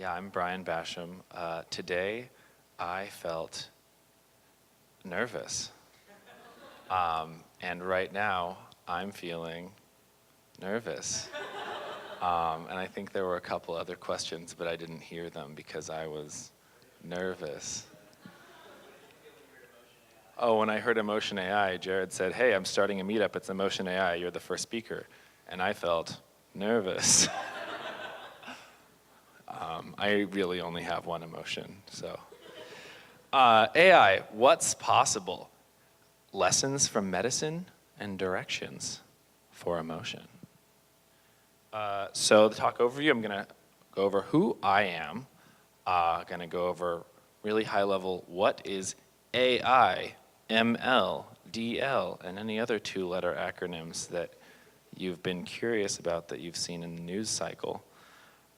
Yeah, I'm Brian Basham. Today, I felt nervous. And right now, I'm feeling nervous. And I think there were a couple other questions, but I didn't hear them because I was nervous. Oh, when I heard Emotion AI, Jared said, "Hey, I'm starting a meetup. It's Emotion AI. You're the first speaker." And I felt nervous. I really only have one emotion, so. AI, what's possible? Lessons from medicine and directions for emotion. So the talk overview, I'm gonna go over who I am. Gonna go over really high level, what is AI, ML, DL, and any other two-letter acronyms that you've been curious about that you've seen in the news cycle.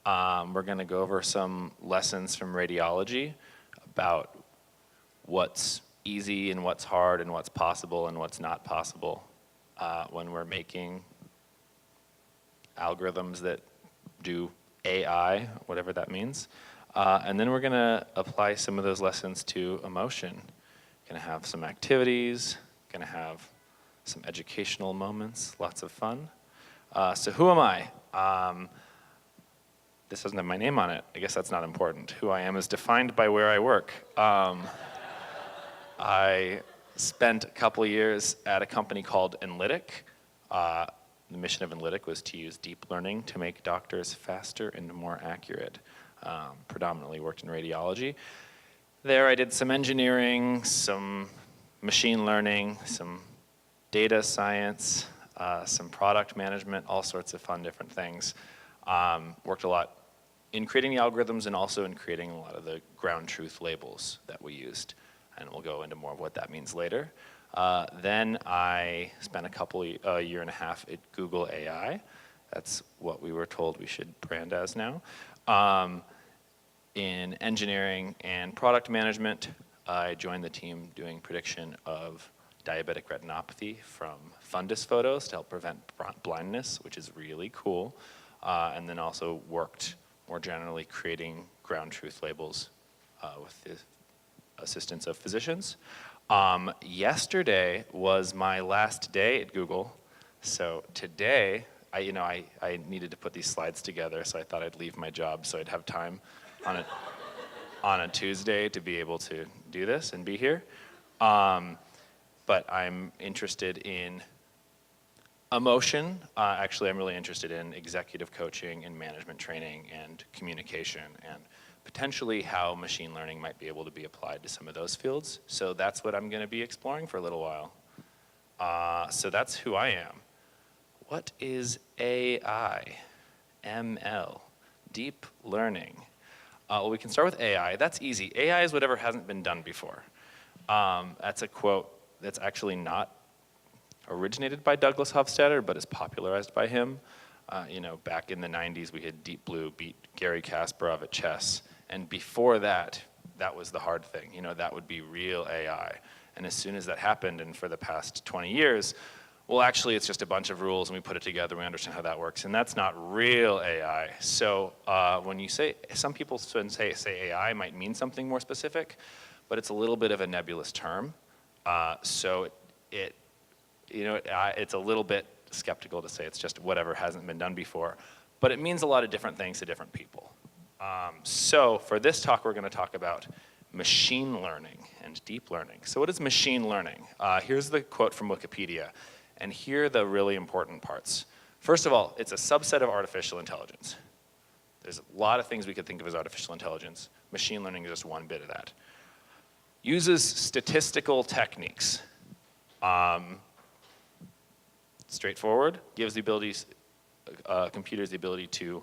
We're gonna go over some lessons from radiology about what's easy and what's hard and what's possible and what's not possible when we're making algorithms that do AI, whatever that means. And then we're gonna apply some of those lessons to emotion. Gonna have some activities, gonna have some educational moments, lots of fun. So who am I? This doesn't have my name on it. I guess that's not important. Who I am is defined by where I work. I spent a couple of years at a company called Enlitic. The mission of Enlitic was to use deep learning to make doctors faster and more accurate. Predominantly worked in radiology. There I did some engineering, some machine learning, some data science, some product management, all sorts of fun different things. Worked a lot in creating the algorithms and also in creating a lot of the ground truth labels that we used. And we'll go into more of what that means later. Then I spent a year and a half at Google AI. That's what we were told we should brand as now. In engineering and product management, I joined the team doing prediction of diabetic retinopathy from fundus photos to help prevent blindness, which is really cool. And then also worked more generally creating ground truth labels with the assistance of physicians. Yesterday was my last day at Google. So today, I needed to put these slides together, so I thought I'd leave my job so I'd have time on a Tuesday to be able to do this and be here. But I'm interested in emotion. Actually, I'm really interested in executive coaching and management training and communication and potentially how machine learning might be able to be applied to some of those fields. So that's what I'm going to be exploring for a little while. So that's who I am. What is AI, ML, deep learning? Well, we can start with AI. That's easy. AI is whatever hasn't been done before. That's a quote that's actually not originated by Douglas Hofstadter, but is popularized by him. Back in the 90s, we had Deep Blue beat Garry Kasparov at chess. And before that, that was the hard thing. That would be real AI. And as soon as that happened, and for the past 20 years, well, actually, it's just a bunch of rules, and we put it together, we understand how that works. And that's not real AI. So when you say, some people say AI might mean something more specific, but it's a little bit of a nebulous term. So it's a little bit skeptical to say it's just whatever hasn't been done before, but it means a lot of different things to different people. So for this talk, we're going to talk about machine learning and deep learning. So what is machine learning? Here's the quote from Wikipedia, and here are the really important parts. First of all, it's a subset of artificial intelligence. There's a lot of things we could think of as artificial intelligence. Machine learning is just one bit of that. Uses statistical techniques. Straightforward, gives the abilities, computers the ability to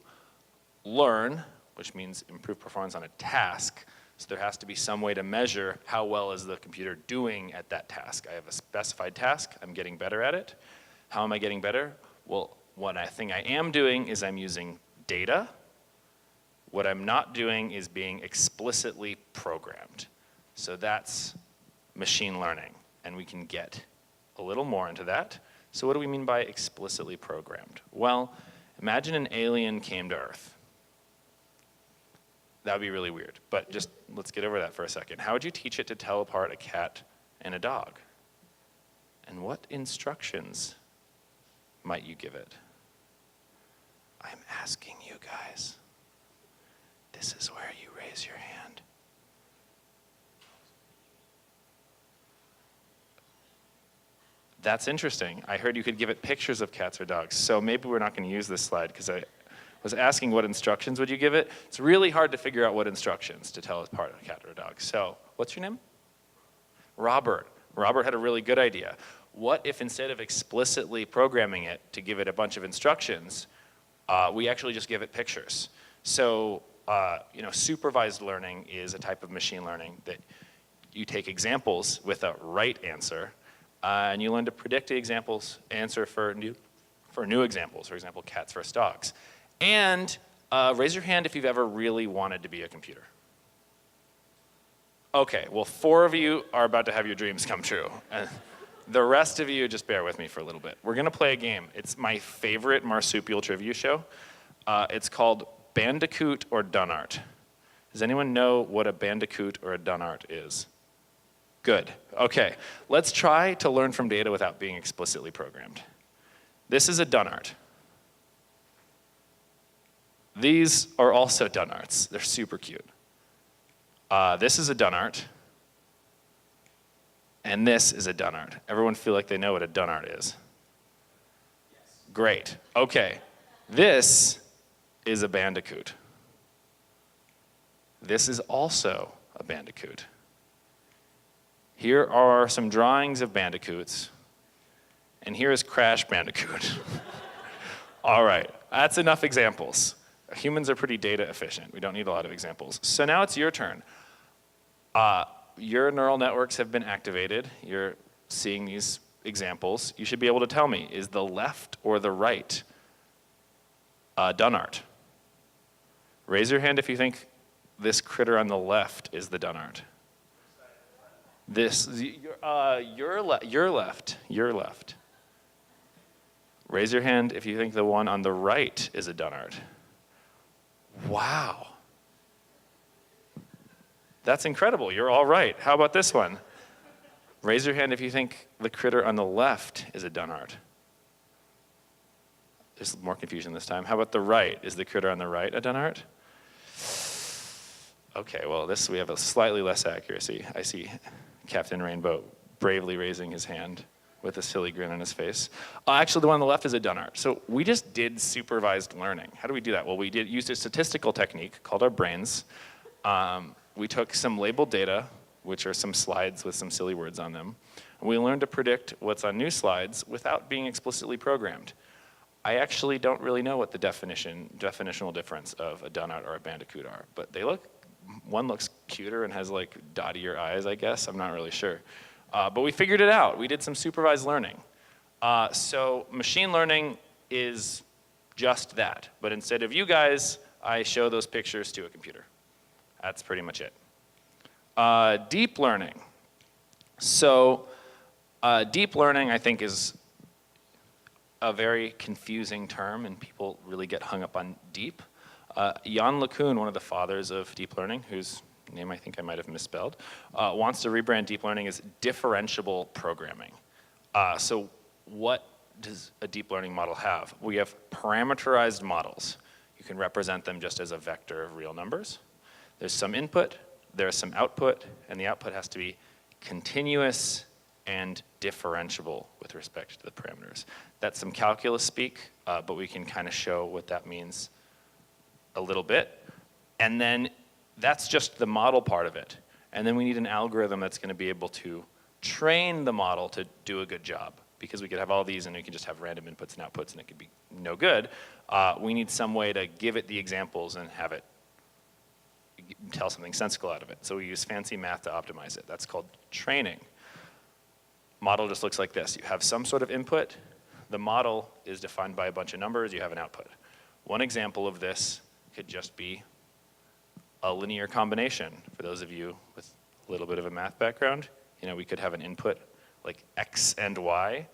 learn, which means improve performance on a task. So there has to be some way to measure how well is the computer doing at that task. I have a specified task, I'm getting better at it. How am I getting better? Well, one thing I am doing is I'm using data. What I'm not doing is being explicitly programmed. So that's machine learning, and we can get a little more into that. So what do we mean by explicitly programmed? Well, imagine an alien came to Earth. That would be really weird. But just let's get over that for a second. How would you teach it to tell apart a cat and a dog? And what instructions might you give it? I'm asking you guys. This is where you raise your hand. That's interesting. I heard you could give it pictures of cats or dogs. So maybe we're not going to use this slide because I was asking what instructions would you give it. It's really hard to figure out what instructions to tell apart a cat or a dog. So what's your name? Robert. Robert had a really good idea. What if instead of explicitly programming it to give it a bunch of instructions, we actually just give it pictures? So supervised learning is a type of machine learning that you take examples with a right answer, and you learn to predict the answer for new examples, for example, cats versus dogs. And raise your hand if you've ever really wanted to be a computer. Okay, well, 4 of you are about to have your dreams come true. The rest of you, just bear with me for a little bit. We're gonna play a game. It's my favorite marsupial trivia show. It's called Bandicoot or Dunart. Does anyone know what a bandicoot or a Dunart is? Good, okay. Let's try to learn from data without being explicitly programmed. This is a Dunart. These are also Dunarts. They're super cute. This is a Dunart. And this is a Dunart. Everyone feel like they know what a Dunart is? Yes. Great, okay. This is a bandicoot. This is also a bandicoot. Here are some drawings of bandicoots. And here is Crash Bandicoot. All right, that's enough examples. Humans are pretty data efficient. We don't need a lot of examples. So now it's your turn. Your neural networks have been activated. You're seeing these examples. You should be able to tell me, is the left or the right Dunart? Raise your hand if you think this critter on the left is the Dunart. Your left. Raise your hand if you think the one on the right is a Dunart. Wow. That's incredible. You're all right. How about this one? Raise your hand if you think the critter on the left is a Dunart. There's more confusion this time. How about the right? Is the critter on the right a Dunart? Okay, well, we have a slightly less accuracy. I see Captain Rainbow bravely raising his hand with a silly grin on his face. Actually, the one on the left is a Dunart. So we just did supervised learning. How do we do that? Well, we used a statistical technique called our brains. We took some labeled data, which are some slides with some silly words on them, and we learned to predict what's on new slides without being explicitly programmed. I actually don't really know what the definitional difference of a Dunart or a bandicoot are, but one looks cuter and has like dottier eyes, I guess. I'm not really sure. But we figured it out. We did some supervised learning. So machine learning is just that. But instead of you guys, I show those pictures to a computer. That's pretty much it. Deep learning. So deep learning, I think, is a very confusing term, and people really get hung up on deep. Jan LeCun, one of the fathers of deep learning, whose name I think I might have misspelled, wants to rebrand deep learning as differentiable programming. So what does a deep learning model have? We have parameterized models. You can represent them just as a vector of real numbers. There's some input, there's some output, and the output has to be continuous and differentiable with respect to the parameters. That's some calculus speak, but we can kind of show what that means a little bit. And then that's just the model part of it. And then we need an algorithm that's going to be able to train the model to do a good job. Because we could have all these and we can just have random inputs and outputs and it could be no good. We need some way to give it the examples and have it tell something sensical out of it. So we use fancy math to optimize it. That's called training. Model just looks like this. You have some sort of input. The model is defined by a bunch of numbers. You have an output. One example of this could just be a linear combination. For those of you with a little bit of a math background, we could have an input like x and y.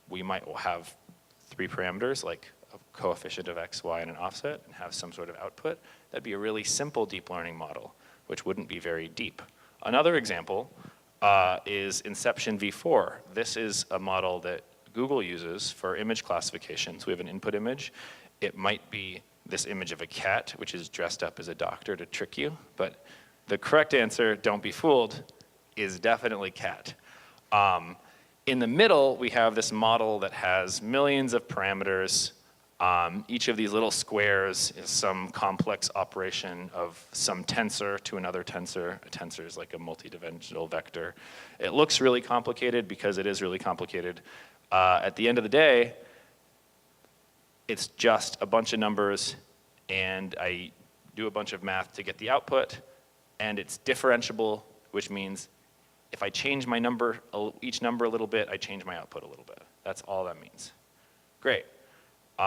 We might have 3 parameters like a coefficient of x, y, and an offset and have some sort of output. That'd be a really simple deep learning model, which wouldn't be very deep. Another example is Inception v4. This is a model that Google uses for image classification. So we have an input image. It might be this image of a cat, which is dressed up as a doctor to trick you. But the correct answer, don't be fooled, is definitely cat. In the middle, we have this model that has millions of parameters. Each of these little squares is some complex operation of some tensor to another tensor. A tensor is like a multidimensional vector. It looks really complicated because it is really complicated. At the end of the day, it's just a bunch of numbers, and I do a bunch of math to get the output, and it's differentiable, which means if I change my number, each number a little bit, I change my output a little bit. That's all that means. Great. When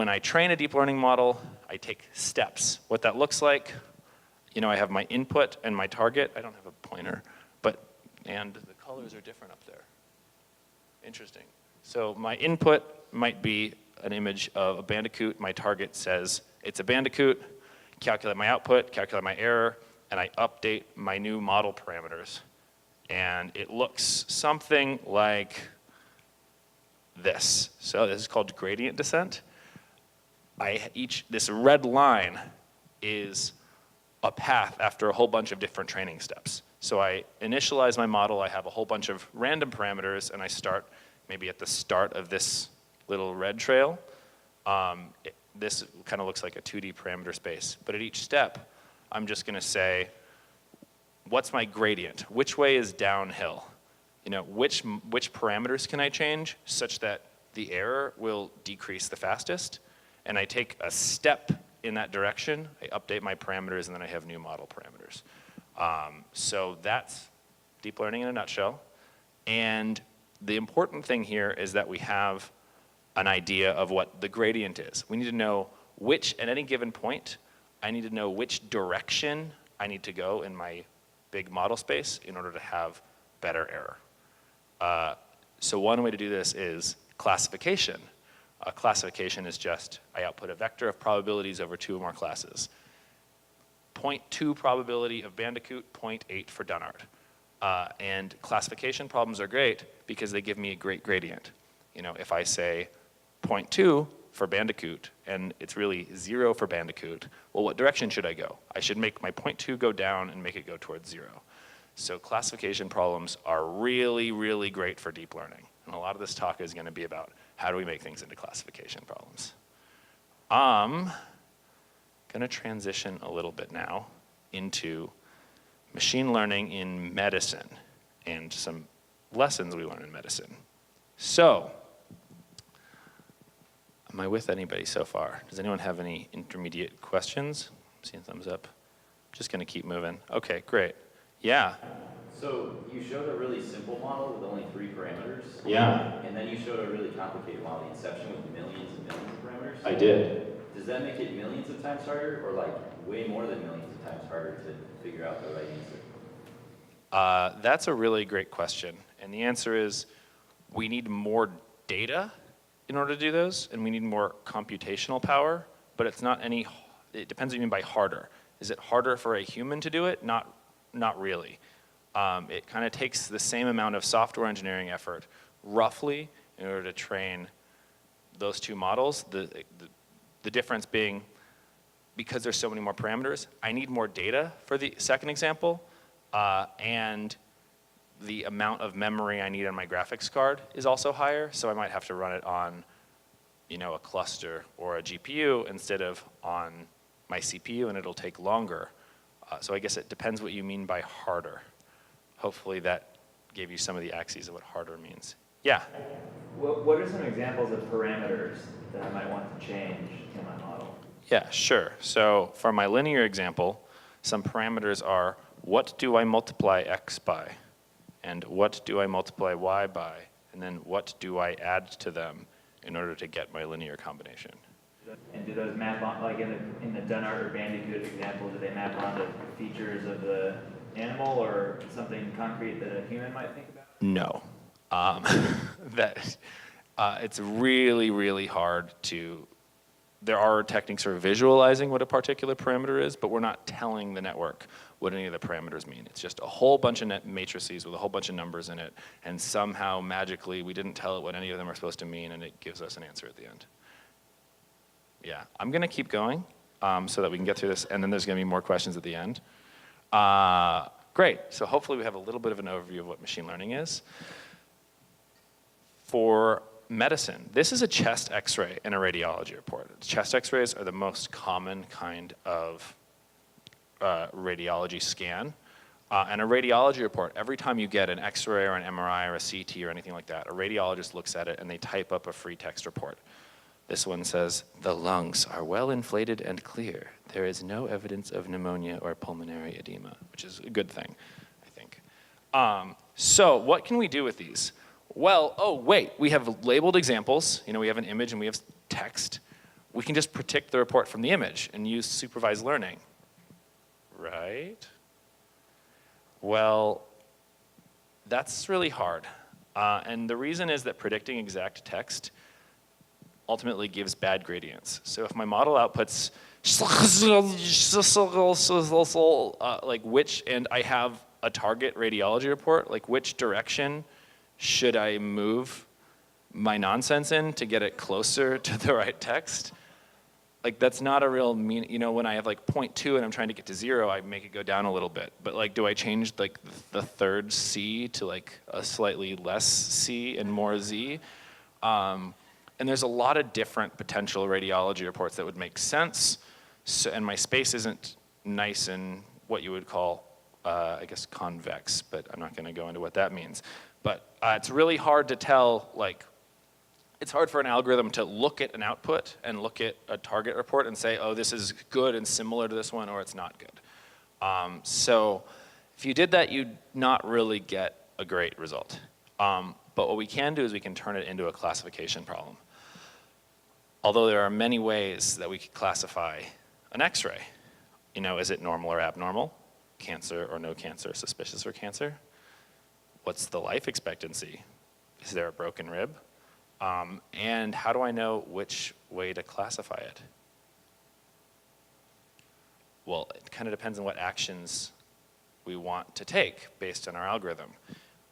I train a deep learning model, I take steps. What that looks like, I have my input and my target. I don't have a pointer, and the colors are different up there. Interesting. So my input might be an image of a bandicoot. My target says it's a bandicoot. Calculate my output, calculate my error, and I update my new model parameters. And it looks something like this. So this is called gradient descent. This red line is a path after a whole bunch of different training steps. So I initialize my model, I have a whole bunch of random parameters, and I start maybe at the start of this little red trail. This kind of looks like a 2D parameter space. But at each step, I'm just going to say, what's my gradient? Which way is downhill? Which parameters can I change such that the error will decrease the fastest? And I take a step in that direction, I update my parameters, and then I have new model parameters. So that's deep learning in a nutshell. And the important thing here is that we have an idea of what the gradient is. We need to know at any given point, I need to know which direction I need to go in my big model space in order to have better error. So one way to do this is classification. Classification is just, I output a vector of probabilities over two or more classes. 0.2 probability of bandicoot, 0.8 for Dunnart. And classification problems are great because they give me a great gradient. If I say 0.2 for bandicoot and it's really 0 for bandicoot, well, what direction should I go? I should make my 0.2 go down and make it go towards 0. So classification problems are really, really great for deep learning. And a lot of this talk is going to be about how do we make things into classification problems. I'm going to transition a little bit now into machine learning in medicine and some lessons we learn in medicine. So, am I with anybody so far? Does anyone have any intermediate questions? I'm seeing thumbs up. Just going to keep moving. Okay, great. Yeah. So you showed a really simple model with only 3 parameters. Yeah. And then you showed a really complicated model, the Inception, with millions and millions of parameters. I did. Does that make it millions of times harder, or like way more than millions of times harder to figure out the right answer? That's a really great question. And the answer is we need more data in order to do those, and we need more computational power, but it depends what you mean by harder. Is it harder for a human to do it? Not really. It kind of takes the same amount of software engineering effort, roughly, in order to train those two models. The difference being, because there's so many more parameters, I need more data for the second example, and the amount of memory I need on my graphics card is also higher, so I might have to run it on a cluster or a GPU instead of on my CPU, and it'll take longer. So I guess it depends what you mean by harder. Hopefully that gave you some of the axes of what harder means. Yeah? What are some examples of parameters that I might want to change in my model? Yeah, sure. So for my linear example, some parameters are, what do I multiply x by? And what do I multiply y by? And then what do I add to them in order to get my linear combination? And do those map on, like in the Dunnart or Bandicoot example, do they map onto features of the animal or something concrete that a human might think about? No. It's really, really hard to, there are techniques for visualizing what a particular parameter is, but we're not telling the network what any of the parameters mean. It's just a whole bunch of net matrices with a whole bunch of numbers in it, and somehow magically we didn't tell it what any of them are supposed to mean, and it gives us an answer at the end. Yeah, I'm gonna keep going so that we can get through this, and then there's gonna be more questions at the end. Great, so hopefully we have a little bit of an overview of what machine learning is. For medicine, this is a chest x-ray and a radiology report. Chest x-rays are the most common kind of radiology scan. And a radiology report, every time you get an x-ray or an MRI or a CT or anything like that, a radiologist looks at it and they type up a free text report. This one says, the lungs are well inflated and clear. There is no evidence of pneumonia or pulmonary edema, which is a good thing, I think. So what can we do with these? Well, oh wait, we have labeled examples. We have an image and we have text. We can just predict the report from the image and use supervised learning, right? Well, that's really hard. And the reason is that predicting exact text ultimately gives bad gradients. So if my model outputs like which, and I have a target radiology report, like which direction should I move my nonsense in to get it closer to the right text? Like that's not a real mean, when I have like 0.2 and I'm trying to get to 0, I make it go down a little bit. But like, do I change like the third C to like a slightly less C and more Z? And there's a lot of different potential radiology reports that would make sense. So, and my space isn't nice and what you would call, I guess, convex, but I'm not gonna go into what that means. But it's really hard to tell, like, it's hard for an algorithm to look at an output and look at a target report and say, oh, this is good and similar to this one, or it's not good. So if you did that, you'd not really get a great result. But what we can do is we can turn it into a classification problem. Although there are many ways that we could classify an X-ray. Is it normal or abnormal? Cancer or no cancer, suspicious for cancer? What's the life expectancy? Is there a broken rib? And how do I know which way to classify it? Well, it kind of depends on what actions we want to take based on our algorithm.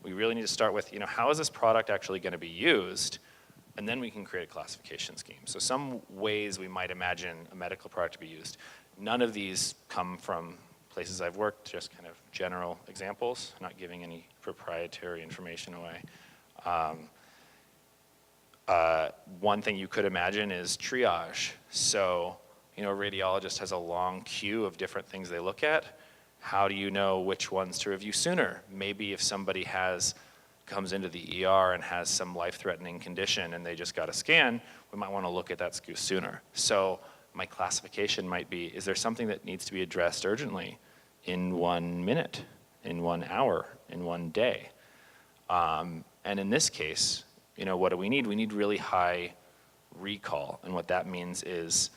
We really need to start with, how is this product actually going to be used? And then we can create a classification scheme. So some ways we might imagine a medical product to be used. None of these come from places I've worked, just kind of general examples, not giving any proprietary information away. One thing you could imagine is triage. So, a radiologist has a long queue of different things they look at. How do you know which ones to review sooner? Maybe if somebody comes into the ER and has some life-threatening condition and they just got a scan, we might want to look at that SKU sooner. So my classification might be, is there something that needs to be addressed urgently in 1 minute, in 1 hour, in 1 day? And in this case, what do we need? We need really high recall. And what that means is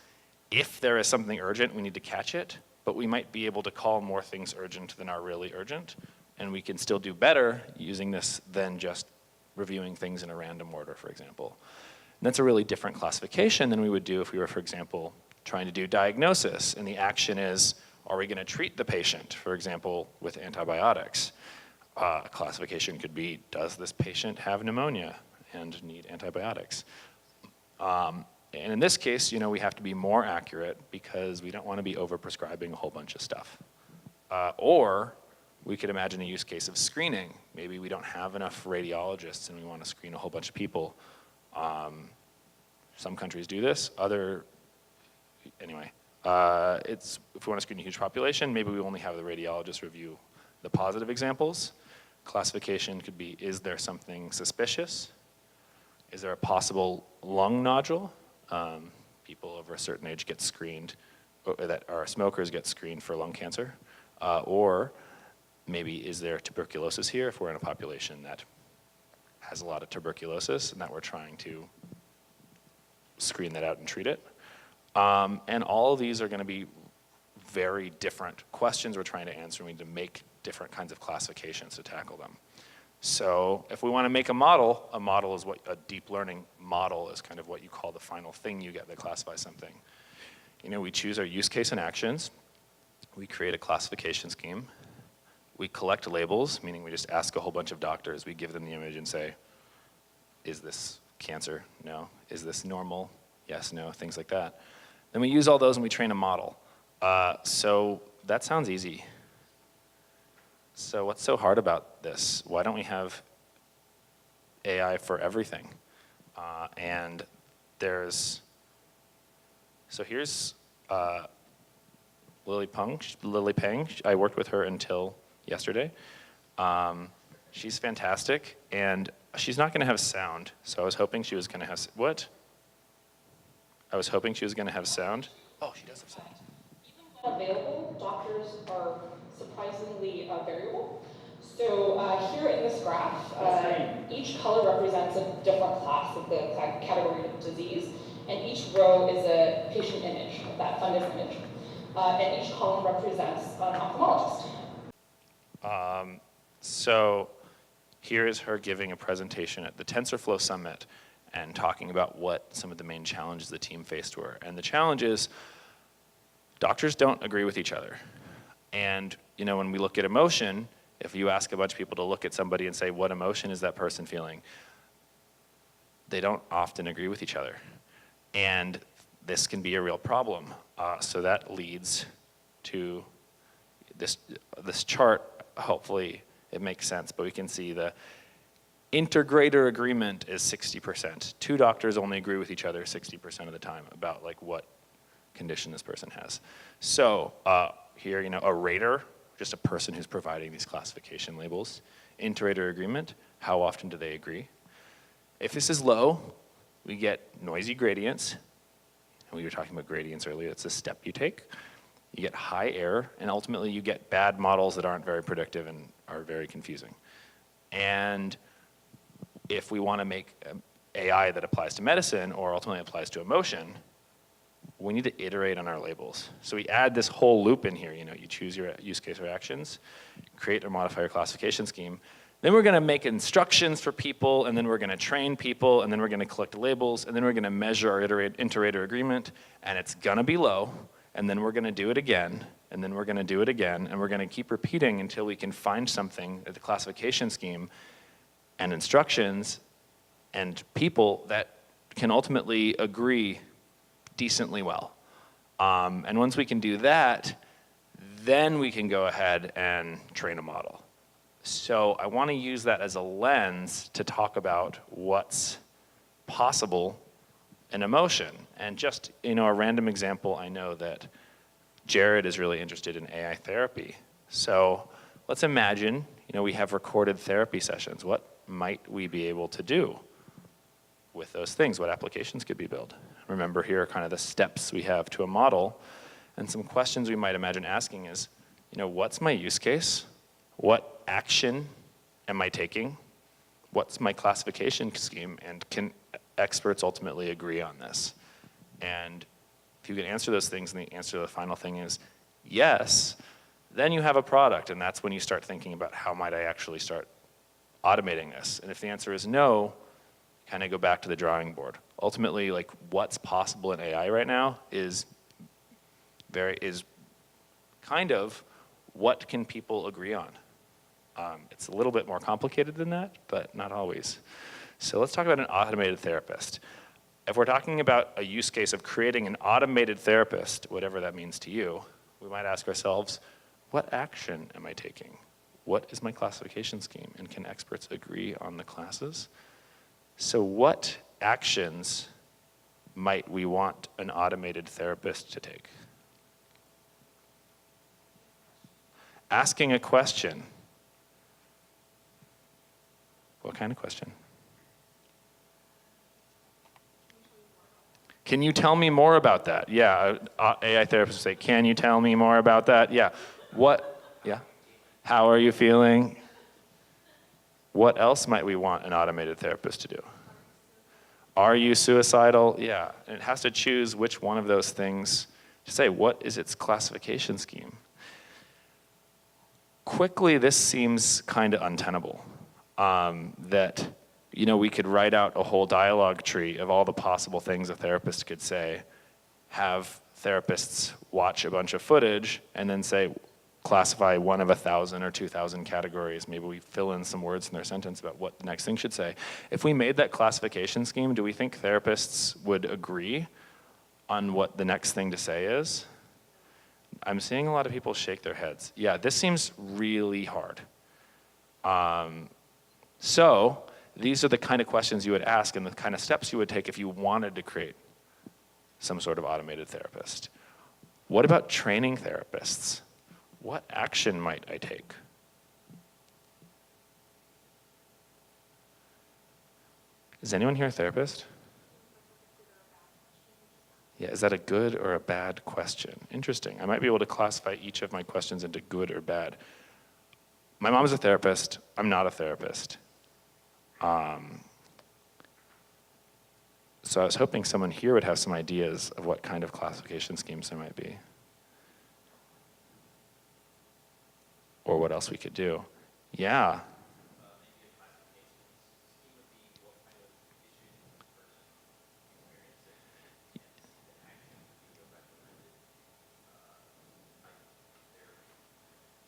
if there is something urgent, we need to catch it, but we might be able to call more things urgent than are really urgent. And we can still do better using this than just reviewing things in a random order, for example. And that's a really different classification than we would do if we were, for example, trying to do diagnosis. And the action is, are we going to treat the patient, for example, with antibiotics? Classification could be, does this patient have pneumonia and need antibiotics? And in this case, we have to be more accurate because we don't want to be overprescribing a whole bunch of stuff. Or we could imagine a use case of screening. Maybe we don't have enough radiologists and we want to screen a whole bunch of people. Some countries do this. Anyway, if we want to screen a huge population, maybe we only have the radiologist review the positive examples. Classification could be, is there something suspicious? Is there a possible lung nodule? People over a certain age get screened, or that are smokers get screened for lung cancer. Or maybe is there tuberculosis here if we're in a population that has a lot of tuberculosis and that we're trying to screen that out and treat it. And all of these are going to be very different questions we're trying to answer. We need to make different kinds of classifications to tackle them. So if we want to make a model is what a deep learning model is kind of what you call the final thing you get that classifies something. We choose our use case and actions. We create a classification scheme. We collect labels, meaning we just ask a whole bunch of doctors. We give them the image and say, is this cancer? No. Is this normal? Yes, no, things like that. Then we use all those and we train a model. So that sounds easy. So what's so hard about this? Why don't we have AI for everything? And so here's Lily Peng. I worked with her until yesterday. She's fantastic, and she's not going to have sound. So I was hoping she was going to have what? I was hoping she was going to have sound. Oh, she does have sound. Even when available, doctors are surprisingly variable. So here in this graph, each color represents a different class of the category of disease, and each row is a patient image, that fundus image. And each column represents an ophthalmologist. So here is her giving a presentation at the TensorFlow Summit and talking about what some of the main challenges the team faced were. And the challenge is doctors don't agree with each other. And when we look at emotion, if you ask a bunch of people to look at somebody and say, what emotion is that person feeling? They don't often agree with each other. And this can be a real problem. So that leads to this chart. Hopefully it makes sense, but we can see the integrator agreement is 60%. Two doctors only agree with each other 60% of the time about what condition this person has. So here, a rater, just a person who's providing these classification labels. Inter-rater agreement, how often do they agree? If this is low, we get noisy gradients. And we were talking about gradients earlier. It's a step you take. You get high error, and ultimately you get bad models that aren't very predictive and are very confusing. And if we want to make AI that applies to medicine or ultimately applies to emotion, we need to iterate on our labels. So we add this whole loop in here. You choose your use case or actions, create or modify your classification scheme. Then we're going to make instructions for people, and then we're going to train people, and then we're going to collect labels, and then we're going to measure our inter-rater agreement, and it's going to be low, and then we're going to do it again, and then we're going to do it again, and we're going to keep repeating until we can find something at the classification scheme and instructions and people that can ultimately agree decently well. And once we can do that, then we can go ahead and train a model. So I want to use that as a lens to talk about what's possible in emotion. And just, a random example, I know that Jared is really interested in AI therapy. So let's imagine, we have recorded therapy sessions. What might we be able to do with those things? What applications could be built? Remember, here are kind of the steps we have to a model. And some questions we might imagine asking is, what's my use case? What action am I taking? What's my classification scheme? And can experts ultimately agree on this? And if you can answer those things, and the answer to the final thing is yes, then you have a product. And that's when you start thinking about how might I actually start automating this? And if the answer is no, kind of go back to the drawing board. Ultimately, what's possible in AI right now is kind of what can people agree on. It's a little bit more complicated than that, but not always. So let's talk about an automated therapist. If we're talking about a use case of creating an automated therapist, whatever that means to you, we might ask ourselves, what action am I taking? What is my classification scheme? And can experts agree on the classes? So what actions might we want an automated therapist to take? Asking a question. What kind of question? Can you tell me more about that? Yeah, AI therapists will say, can you tell me more about that? Yeah. What? Yeah. How are you feeling? What else might we want an automated therapist to do? Are you suicidal? Yeah. And it has to choose which one of those things to say. What is its classification scheme? Quickly, this seems kind of untenable. that we could write out a whole dialogue tree of all the possible things a therapist could say, have therapists watch a bunch of footage, and then say, classify one of 1,000 or 2,000 categories. Maybe we fill in some words in their sentence about what the next thing should say. If we made that classification scheme, do we think therapists would agree on what the next thing to say is? I'm seeing a lot of people shake their heads. Yeah, this seems really hard. So these are the kind of questions you would ask and the kind of steps you would take if you wanted to create some sort of automated therapist. What about training therapists? What action might I take? Is anyone here a therapist? Yeah, is that a good or a bad question? Interesting. I might be able to classify each of my questions into good or bad. My mom's a therapist. I'm not a therapist. So I was hoping someone here would have some ideas of what kind of classification schemes there might be. Or what else we could do. Yeah.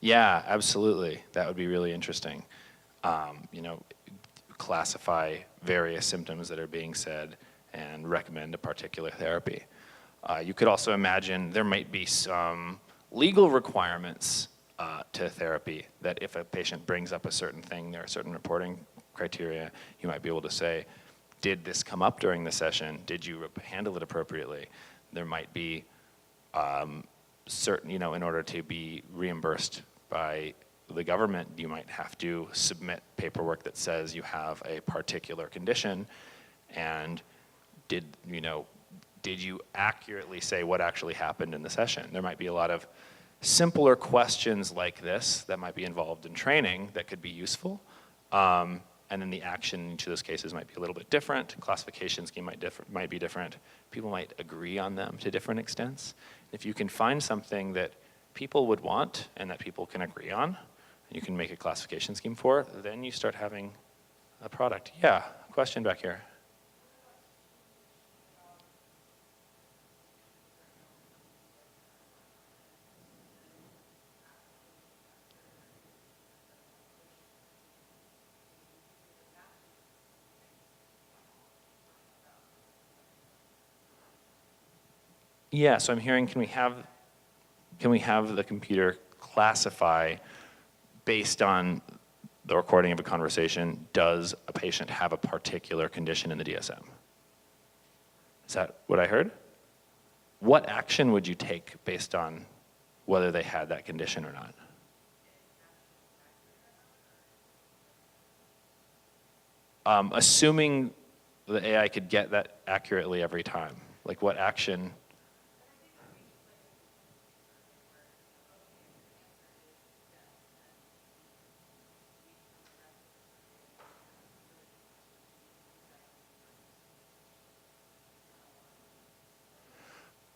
Yeah, absolutely. That would be really interesting. Classify various symptoms that are being said and recommend a particular therapy. You could also imagine there might be some legal requirements to therapy, that if a patient brings up a certain thing, there are certain reporting criteria. You might be able to say, did this come up during the session? Did you handle it appropriately? There might be certain, in order to be reimbursed by the government, you might have to submit paperwork that says you have a particular condition, and did you accurately say what actually happened in the session? There might be a lot of simpler questions like this that might be involved in training that could be useful. And then the action in each of those cases might be a little bit different. Classification scheme might be different. People might agree on them to different extents. If you can find something that people would want and that people can agree on, and you can make a classification scheme for, then you start having a product. Yeah, question back here. Yeah, so I'm hearing, can we have the computer classify based on the recording of a conversation, does a patient have a particular condition in the DSM? Is that what I heard? What action would you take based on whether they had that condition or not? Assuming the AI could get that accurately every time, like what action?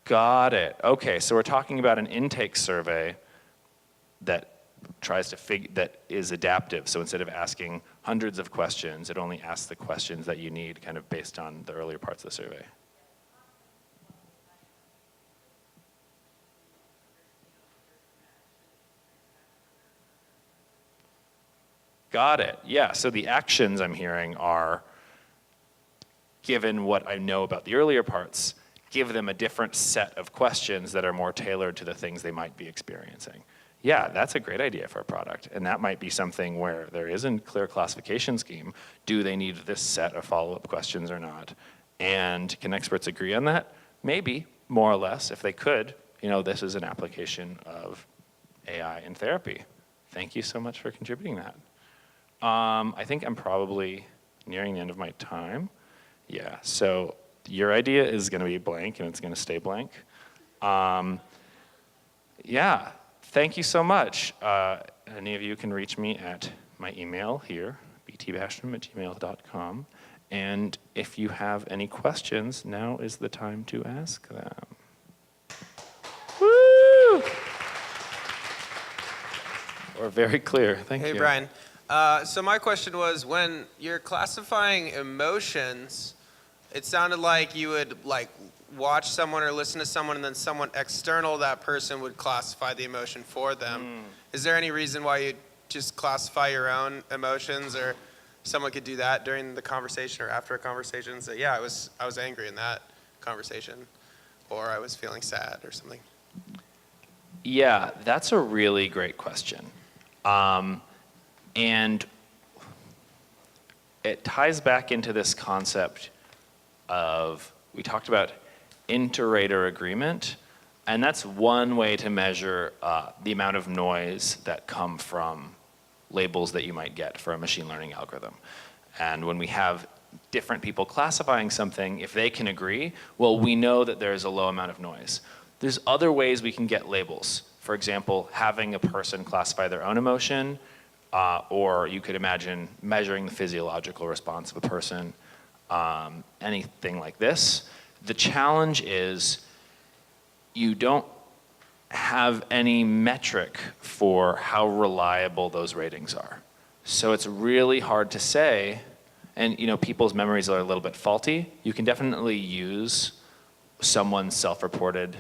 Got it. Okay, so we're talking about an intake survey that tries to that is adaptive. So instead of asking hundreds of questions, it only asks the questions that you need, kind of based on the earlier parts of the survey. Got it. Yeah, so the actions I'm hearing are, given what I know about the earlier parts, give them a different set of questions that are more tailored to the things they might be experiencing. Yeah, that's a great idea for a product. And that might be something where there isn't a clear classification scheme. Do they need this set of follow-up questions or not? And can experts agree on that? Maybe, more or less. If they could, this is an application of AI in therapy. Thank you so much for contributing that. I think I'm probably nearing the end of my time. Yeah, so your idea is going to be blank, and it's going to stay blank. Yeah, thank you so much. Any of you can reach me at my email here, btbasham@gmail.com. And if you have any questions, now is the time to ask them. Woo! We're very clear. Thank you. Hey, Brian. So my question was, when you're classifying emotions, it sounded like you would like watch someone or listen to someone, and then someone external to that person would classify the emotion for them. Is there any reason why you just classify your own emotions, or someone could do that during the conversation or after a conversation? Say, yeah, I was angry in that conversation, or I was feeling sad or something. Yeah, that's a really great question. And it ties back into this concept of, we talked about inter-rater agreement, and that's one way to measure the amount of noise that come from labels that you might get for a machine learning algorithm. And when we have different people classifying something, if they can agree, well, we know that there's a low amount of noise. There's other ways we can get labels. For example, having a person classify their own emotion, or you could imagine measuring the physiological response of a person, anything like this. The challenge is you don't have any metric for how reliable those ratings are. So it's really hard to say, and people's memories are a little bit faulty. You can definitely use someone's self-reported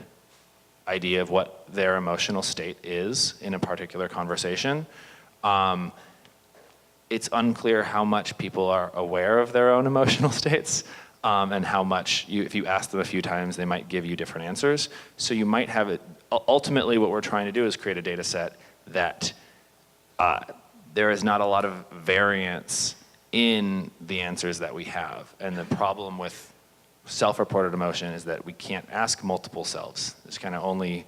idea of what their emotional state is in a particular conversation. It's unclear how much people are aware of their own emotional states, and how much, if you ask them a few times, they might give you different answers. So you might have it, ultimately what we're trying to do is create a data set that there is not a lot of variance in the answers that we have. And the problem with self-reported emotion is that we can't ask multiple selves. There's kind of only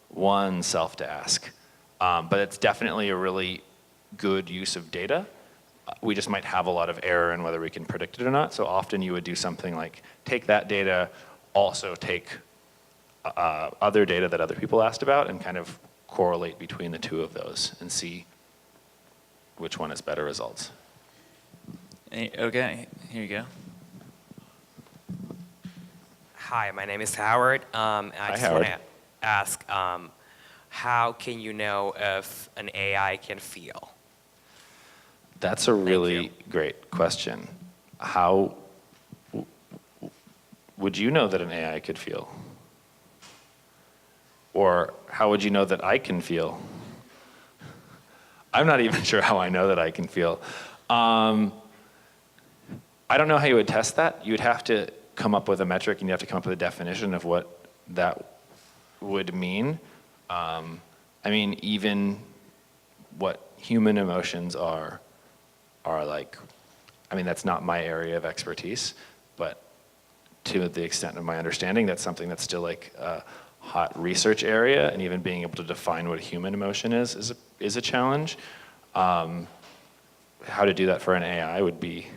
one self to ask. But it's definitely a really good use of data. We just might have a lot of error in whether we can predict it or not. So often you would do something like take that data, also take other data that other people asked about, and kind of correlate between the two of those and see which one has better results. Okay, here you go. Hi, my name is Howard. I just want to ask, how can you know if an AI can feel? That's a really great question. How would you know that an AI could feel? Or how would you know that I can feel? I'm not even sure how I know that I can feel. I don't know how you would test that. You would have to come up with a metric, and you have to come up with a definition of what that would mean. I mean, even what human emotions are like, I mean, that's not my area of expertise, but to the extent of my understanding, that's something that's still like a hot research area, and even being able to define what a human emotion is a challenge. How to do that for an AI would be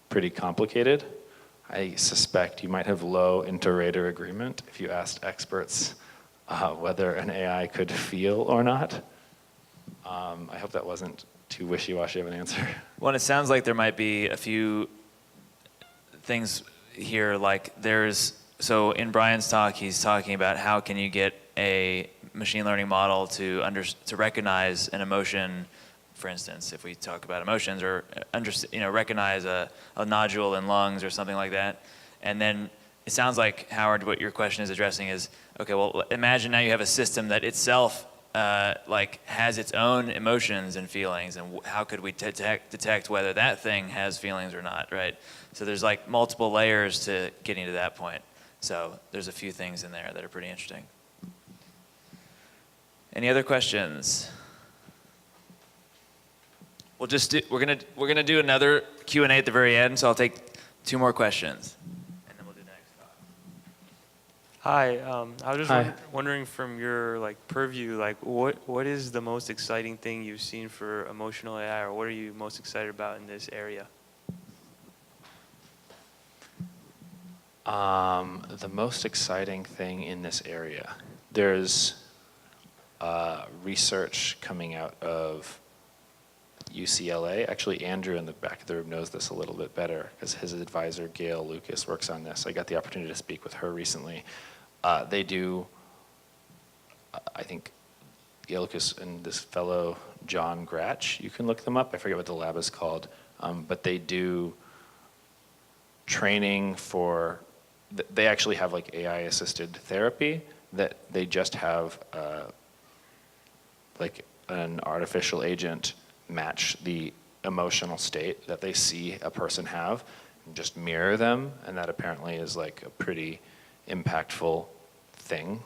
pretty complicated. I suspect you might have low inter-rater agreement if you asked experts whether an AI could feel or not. I hope that wasn't too wishy-washy of an answer. Well, it sounds like there might be a few things here, like so in Brian's talk, he's talking about how can you get a machine learning model to recognize an emotion, for instance, if we talk about emotions, or recognize a nodule in lungs or something like that. And then it sounds like, Howard, what your question is addressing is, okay, well, imagine now you have a system that itself has its own emotions and feelings, and how could we detect whether that thing has feelings or not, right? So there's like multiple layers to getting to that point. So there's a few things in there that are pretty interesting. Any other questions? We're gonna do another Q&A at the very end, so I'll take 2 more questions, and then we'll do next. Hi, I was just wondering from your purview, what is the most exciting thing you've seen for emotional AI, or what are you most excited about in this area? The most exciting thing in this area, there's research coming out of UCLA. Actually, Andrew in the back of the room knows this a little bit better because his advisor, Gail Lucas, works on this. I got the opportunity to speak with her recently. They do, I think, Gail Lucas and this fellow, John Gratch. You can look them up. I forget what the lab is called. But they do training for, they actually have like AI-assisted therapy that they just have like an artificial agent match the emotional state that they see a person have and just mirror them, and that apparently is like a pretty impactful thing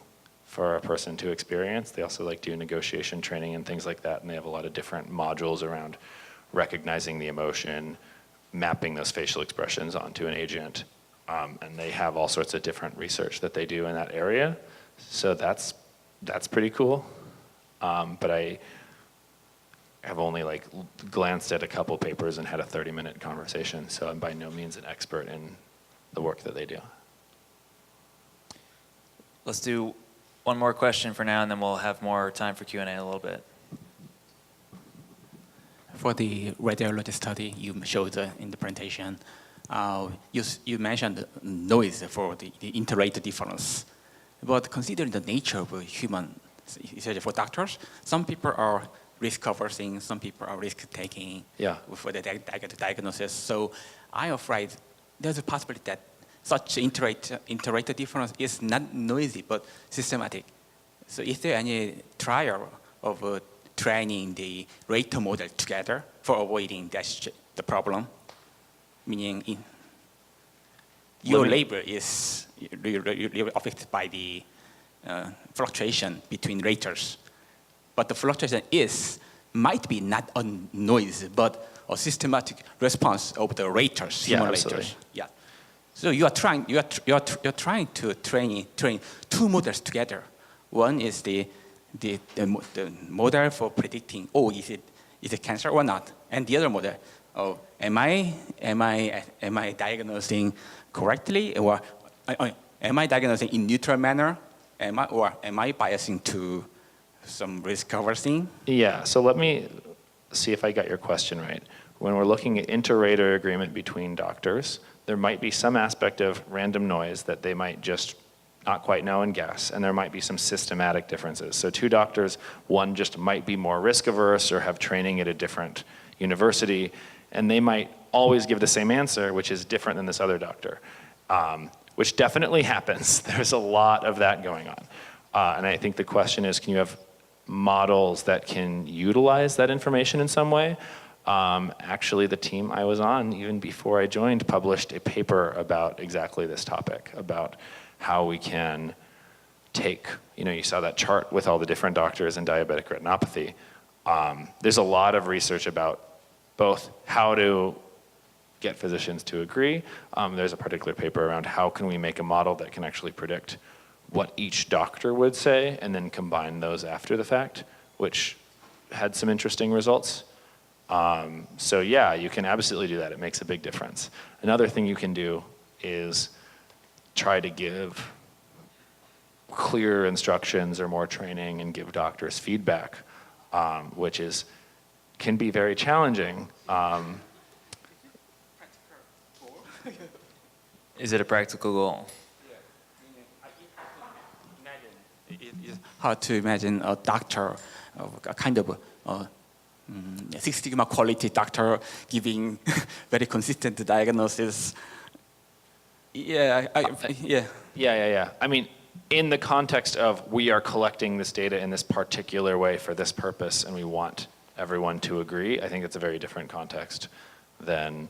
for a person to experience. They also like do negotiation training and things like that, and they have a lot of different modules around recognizing the emotion, mapping those facial expressions onto an agent, and they have all sorts of different research that they do in that area. So that's pretty cool. But I have only like glanced at a couple papers and had a 30-minute conversation, so I'm by no means an expert in the work that they do. Let's do one more question for now, and then we'll have more time for Q&A in a little bit. For the radiology study you showed in the presentation, you mentioned noise for the interrate difference. But considering the nature of human, especially for doctors, some people are risk-averse, some people are risk-taking for the diagnosis. So I'm afraid there's a possibility that such interrate difference is not noisy but systematic. So is there any trial of training the rate model together for avoiding the problem? Meaning your labor is affected by the fluctuation between raters. But the fluctuation might be not a noise, but a systematic response of the raters, simulators. Yeah. So you are trying to train two models together. One is the model for predicting, is it cancer or not? And the other model, am I diagnosing correctly, or am I diagnosing in neutral manner? Am I biasing to some risk-averse? Yeah, so let me see if I got your question right. When we're looking at inter-rater agreement between doctors, there might be some aspect of random noise that they might just not quite know and guess, and there might be some systematic differences. So two doctors, one just might be more risk-averse or have training at a different university, and they might always give the same answer, which is different than this other doctor, which definitely happens. There's a lot of that going on. And I think the question is, can you have models that can utilize that information in some way? Actually, the team I was on, even before I joined, published a paper about exactly this topic, about how we can take, you saw that chart with all the different doctors in diabetic retinopathy. There's a lot of research about both how to get physicians to agree. There's a particular paper around how can we make a model that can actually predict what each doctor would say and then combine those after the fact, which had some interesting results. So yeah, you can absolutely do that. It makes a big difference. Another thing you can do is try to give clear instructions or more training and give doctors feedback, which can be very challenging. Is it a practical goal? It's hard to imagine a doctor, a kind of Six Sigma quality doctor giving very consistent diagnosis. Yeah. I mean, in the context of we are collecting this data in this particular way for this purpose and we want everyone to agree, I think it's a very different context than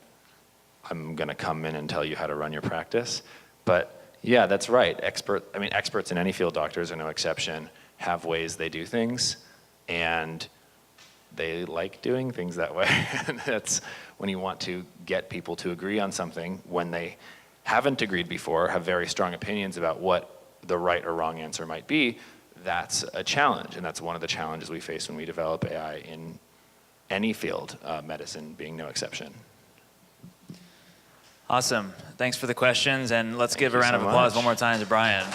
I'm going to come in and tell you how to run your practice. But yeah, that's right. Experts in any field, doctors are no exception, have ways they do things, and they like doing things that way. That's when you want to get people to agree on something when they haven't agreed before, have very strong opinions about what the right or wrong answer might be. That's a challenge, and that's one of the challenges we face when we develop AI in any field, medicine being no exception. Awesome. Thanks for the questions, and let's give a round of applause one more time to Brian.